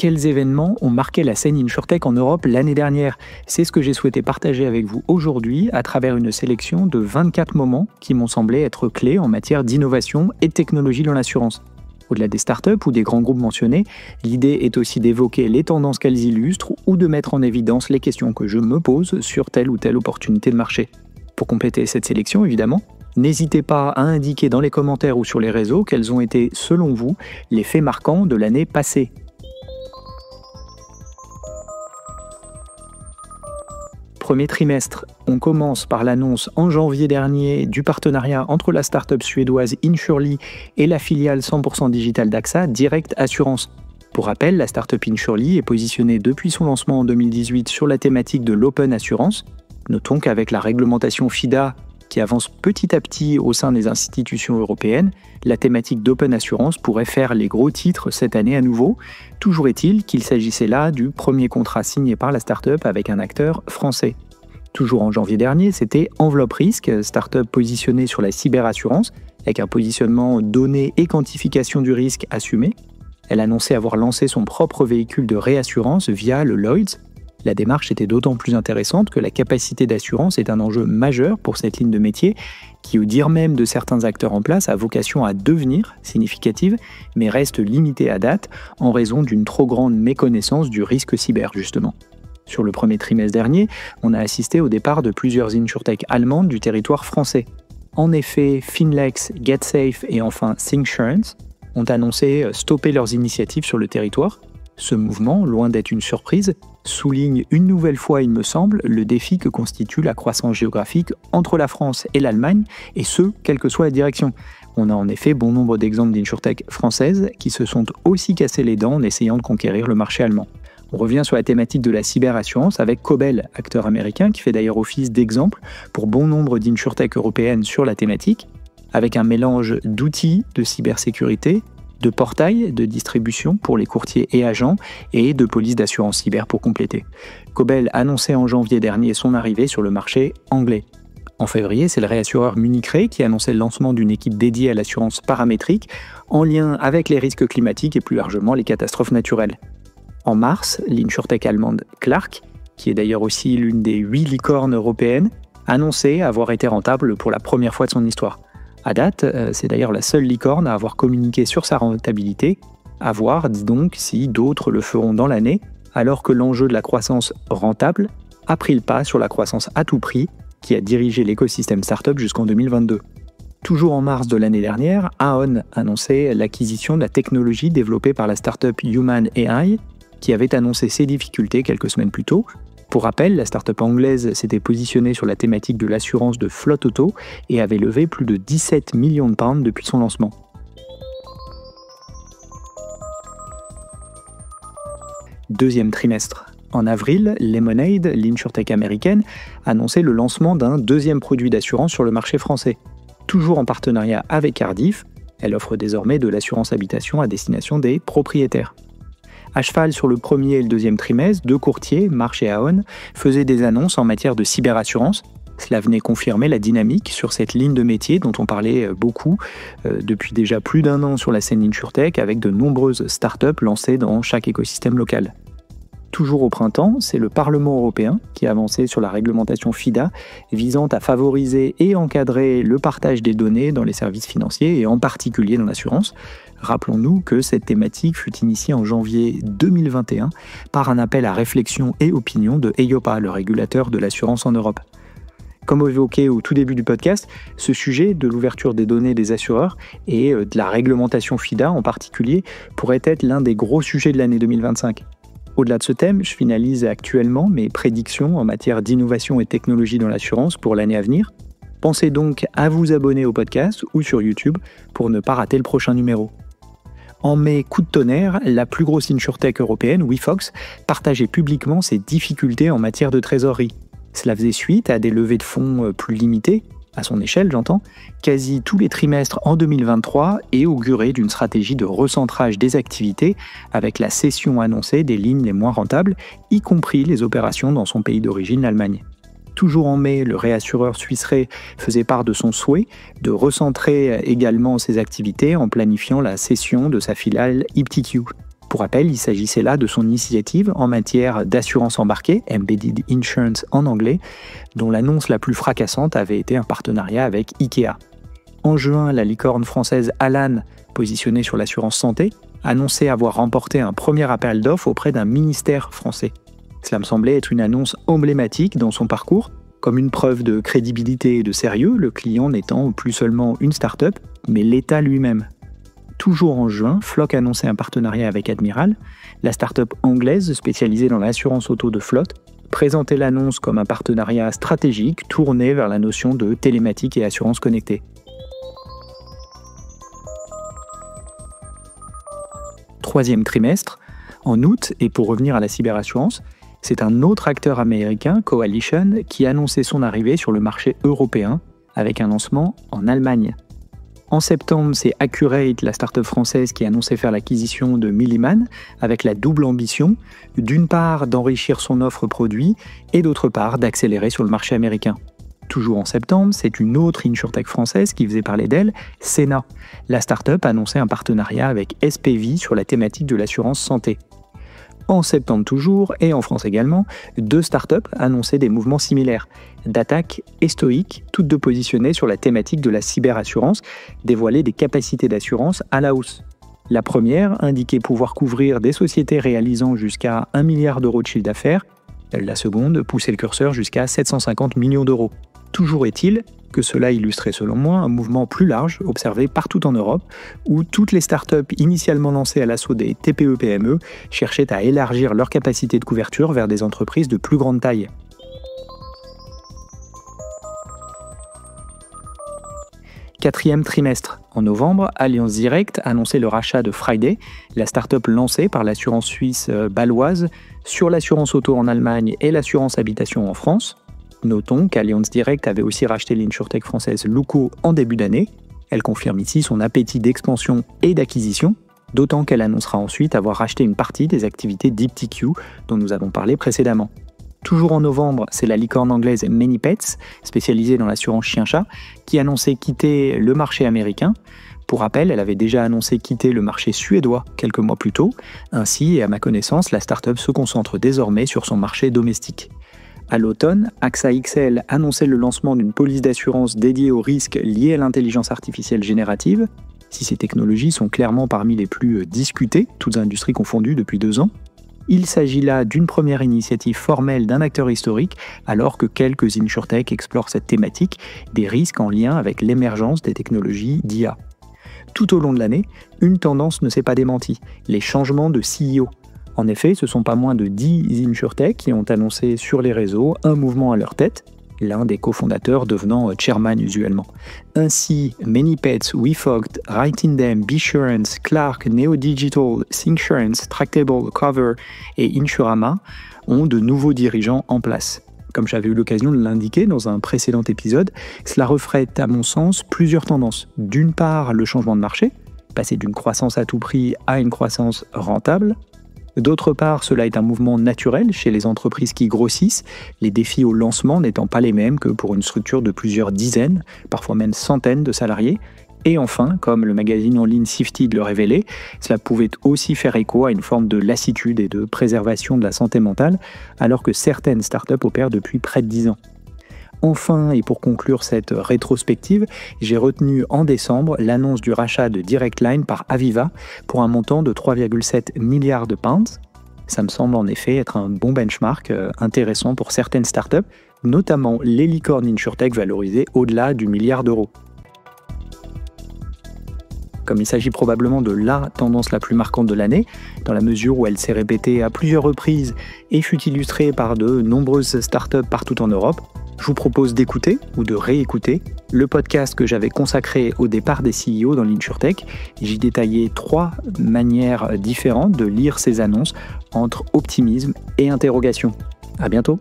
Quels événements ont marqué la scène InsurTech en Europe l'année dernière? C'est ce que j'ai souhaité partager avec vous aujourd'hui à travers une sélection de 24 moments qui m'ont semblé être clés en matière d'innovation et de technologie dans l'assurance. Au-delà des startups ou des grands groupes mentionnés, l'idée est aussi d'évoquer les tendances qu'elles illustrent ou de mettre en évidence les questions que je me pose sur telle ou telle opportunité de marché. Pour compléter cette sélection, évidemment, n'hésitez pas à indiquer dans les commentaires ou sur les réseaux quels ont été, selon vous, les faits marquants de l'année passée. Premier trimestre, on commence par l'annonce en janvier dernier du partenariat entre la start-up suédoise Insurely et la filiale 100% digitale d'AXA, Direct Assurance. Pour rappel, la start-up Insurely est positionnée depuis son lancement en 2018 sur la thématique de l'open assurance. Notons qu'avec la réglementation FIDA qui avance petit à petit au sein des institutions européennes, la thématique d'open assurance pourrait faire les gros titres cette année à nouveau. Toujours est-il qu'il s'agissait là du premier contrat signé par la start-up avec un acteur français. Toujours en janvier dernier, c'était Enveloppe Risque, start-up positionnée sur la cyberassurance, avec un positionnement données et quantification du risque assumé. Elle annonçait avoir lancé son propre véhicule de réassurance via le Lloyds. La démarche était d'autant plus intéressante que la capacité d'assurance est un enjeu majeur pour cette ligne de métier qui, au dire même de certains acteurs en place, a vocation à devenir significative, mais reste limitée à date en raison d'une trop grande méconnaissance du risque cyber, justement. Sur le premier trimestre dernier, on a assisté au départ de plusieurs insurtech allemandes du territoire français. En effet, Finlex, GetSafe et enfin Thinksurance ont annoncé stopper leurs initiatives sur le territoire. Ce mouvement, loin d'être une surprise, souligne une nouvelle fois, il me semble, le défi que constitue la croissance géographique entre la France et l'Allemagne, et ce, quelle que soit la direction. On a en effet bon nombre d'exemples d'insurtech françaises qui se sont aussi cassés les dents en essayant de conquérir le marché allemand. On revient sur la thématique de la cyberassurance avec Cobel, acteur américain qui fait d'ailleurs office d'exemple pour bon nombre d'insurtech européennes sur la thématique, avec un mélange d'outils de cybersécurité, de portail de distribution pour les courtiers et agents et de police d'assurance cyber pour compléter. Cobel annonçait en janvier dernier son arrivée sur le marché anglais. En février, c'est le réassureur Munich Re qui annonçait le lancement d'une équipe dédiée à l'assurance paramétrique en lien avec les risques climatiques et plus largement les catastrophes naturelles. En mars, l'insurtech allemande Clark, qui est d'ailleurs aussi l'une des 8 licornes européennes, annonçait avoir été rentable pour la première fois de son histoire. À date, c'est d'ailleurs la seule licorne à avoir communiqué sur sa rentabilité. À voir, dis donc, si d'autres le feront dans l'année, alors que l'enjeu de la croissance rentable a pris le pas sur la croissance à tout prix qui a dirigé l'écosystème startup jusqu'en 2022. Toujours en mars de l'année dernière, Aon annonçait l'acquisition de la technologie développée par la startup Human AI, qui avait annoncé ses difficultés quelques semaines plus tôt. Pour rappel, la start-up anglaise s'était positionnée sur la thématique de l'assurance de flotte auto et avait levé plus de 17 millions de pounds depuis son lancement. Deuxième trimestre. En avril, Lemonade, l'insurtech américaine, annonçait le lancement d'un deuxième produit d'assurance sur le marché français. Toujours en partenariat avec Cardiff, elle offre désormais de l'assurance habitation à destination des propriétaires. À cheval sur le premier et le deuxième trimestre, deux courtiers, Marsh et Aon, faisaient des annonces en matière de cyberassurance. Cela venait confirmer la dynamique sur cette ligne de métier dont on parlait beaucoup depuis déjà plus d'un an sur la scène InsurTech avec de nombreuses startups lancées dans chaque écosystème local. Toujours au printemps, c'est le Parlement européen qui a avancé sur la réglementation FIDA visant à favoriser et encadrer le partage des données dans les services financiers et en particulier dans l'assurance. Rappelons-nous que cette thématique fut initiée en janvier 2021 par un appel à réflexion et opinion de EIOPA, le régulateur de l'assurance en Europe. Comme évoqué au tout début du podcast, ce sujet de l'ouverture des données des assureurs et de la réglementation FIDA en particulier pourrait être l'un des gros sujets de l'année 2025. Au-delà de ce thème, je finalise actuellement mes prédictions en matière d'innovation et technologie dans l'assurance pour l'année à venir. Pensez donc à vous abonner au podcast ou sur YouTube pour ne pas rater le prochain numéro. En mai, coup de tonnerre, la plus grosse insurtech européenne, WeFox, partageait publiquement ses difficultés en matière de trésorerie. Cela faisait suite à des levées de fonds plus limitées, à son échelle j'entends, quasi tous les trimestres en 2023 et augurait d'une stratégie de recentrage des activités avec la cession annoncée des lignes les moins rentables, y compris les opérations dans son pays d'origine, l'Allemagne. Toujours en mai, le réassureur Swiss Re faisait part de son souhait de recentrer également ses activités en planifiant la cession de sa filiale iptiQ. Pour rappel, il s'agissait là de son initiative en matière d'assurance embarquée, Embedded Insurance en anglais, dont l'annonce la plus fracassante avait été un partenariat avec Ikea. En juin, la licorne française Alan, positionnée sur l'assurance santé, annonçait avoir remporté un premier appel d'offres auprès d'un ministère français. Cela me semblait être une annonce emblématique dans son parcours, comme une preuve de crédibilité et de sérieux, le client n'étant plus seulement une start-up, mais l'État lui-même. Toujours en juin, Flock annonçait un partenariat avec Admiral. La start-up anglaise spécialisée dans l'assurance auto de flotte présentait l'annonce comme un partenariat stratégique tourné vers la notion de télématique et assurance connectée. Troisième trimestre, en août, et pour revenir à la cyberassurance, c'est un autre acteur américain, Coalition, qui annonçait son arrivée sur le marché européen avec un lancement en Allemagne. En septembre, c'est Accurate, la start-up française, qui annonçait faire l'acquisition de Milliman avec la double ambition, d'une part d'enrichir son offre produit et d'autre part d'accélérer sur le marché américain. Toujours en septembre, c'est une autre insurtech française qui faisait parler d'elle, Sena. La start-up annonçait un partenariat avec SPV sur la thématique de l'assurance santé. En septembre toujours, et en France également, deux startups annonçaient des mouvements similaires. Datac et Stoic, toutes deux positionnées sur la thématique de la cyberassurance, dévoilaient des capacités d'assurance à la hausse. La première indiquait pouvoir couvrir des sociétés réalisant jusqu'à 1 milliard d'euros de chiffre d'affaires. La seconde poussait le curseur jusqu'à 750 millions d'euros. Toujours est-il que cela illustrait selon moi un mouvement plus large observé partout en Europe où toutes les startups initialement lancées à l'assaut des TPE-PME cherchaient à élargir leur capacité de couverture vers des entreprises de plus grande taille. Quatrième trimestre. En novembre, Allianz Direct annonçait le rachat de Friday, la start-up lancée par l'assurance suisse Baloise sur l'assurance auto en Allemagne et l'assurance habitation en France. Notons qu'Allianz Direct avait aussi racheté l'insurtech française Luco en début d'année. Elle confirme ici son appétit d'expansion et d'acquisition, d'autant qu'elle annoncera ensuite avoir racheté une partie des activités DeepTQ dont nous avons parlé précédemment. Toujours en novembre, c'est la licorne anglaise ManyPets, spécialisée dans l'assurance chien-chat, qui annonçait quitter le marché américain. Pour rappel, elle avait déjà annoncé quitter le marché suédois quelques mois plus tôt. Ainsi, et à ma connaissance, la start-up se concentre désormais sur son marché domestique. À l'automne, AXA XL annonçait le lancement d'une police d'assurance dédiée aux risques liés à l'intelligence artificielle générative. Si ces technologies sont clairement parmi les plus discutées, toutes industries confondues depuis 2 ans, il s'agit là d'une première initiative formelle d'un acteur historique, alors que quelques insurtech explorent cette thématique, des risques en lien avec l'émergence des technologies d'IA. Tout au long de l'année, une tendance ne s'est pas démentie, les changements de CEO. En effet, ce sont pas moins de 10 insurtech qui ont annoncé sur les réseaux un mouvement à leur tête, l'un des cofondateurs devenant chairman usuellement. Ainsi, ManyPets, WeFogged, Write-in-Them, Besurance, Clark, NeoDigital, Syncsurance, Tractable, Cover et Insurama ont de nouveaux dirigeants en place. Comme j'avais eu l'occasion de l'indiquer dans un précédent épisode, cela reflète à mon sens plusieurs tendances. D'une part, le changement de marché, passer d'une croissance à tout prix à une croissance rentable. D'autre part, cela est un mouvement naturel chez les entreprises qui grossissent, les défis au lancement n'étant pas les mêmes que pour une structure de plusieurs dizaines, parfois même centaines de salariés. Et enfin, comme le magazine en ligne Sifted le révélait, cela pouvait aussi faire écho à une forme de lassitude et de préservation de la santé mentale, alors que certaines startups opèrent depuis près de 10 ans. Enfin, et pour conclure cette rétrospective, j'ai retenu en décembre l'annonce du rachat de Direct Line par Aviva pour un montant de 3,7 milliards de pounds. Ça me semble en effet être un bon benchmark intéressant pour certaines startups, notamment les licornes insurtech valorisées au-delà du milliard d'euros. Comme il s'agit probablement de la tendance la plus marquante de l'année, dans la mesure où elle s'est répétée à plusieurs reprises et fut illustrée par de nombreuses startups partout en Europe, je vous propose d'écouter ou de réécouter le podcast que j'avais consacré au départ des CEO dans l'InsurTech. J'y détaillais 3 manières différentes de lire ces annonces entre optimisme et interrogation. À bientôt.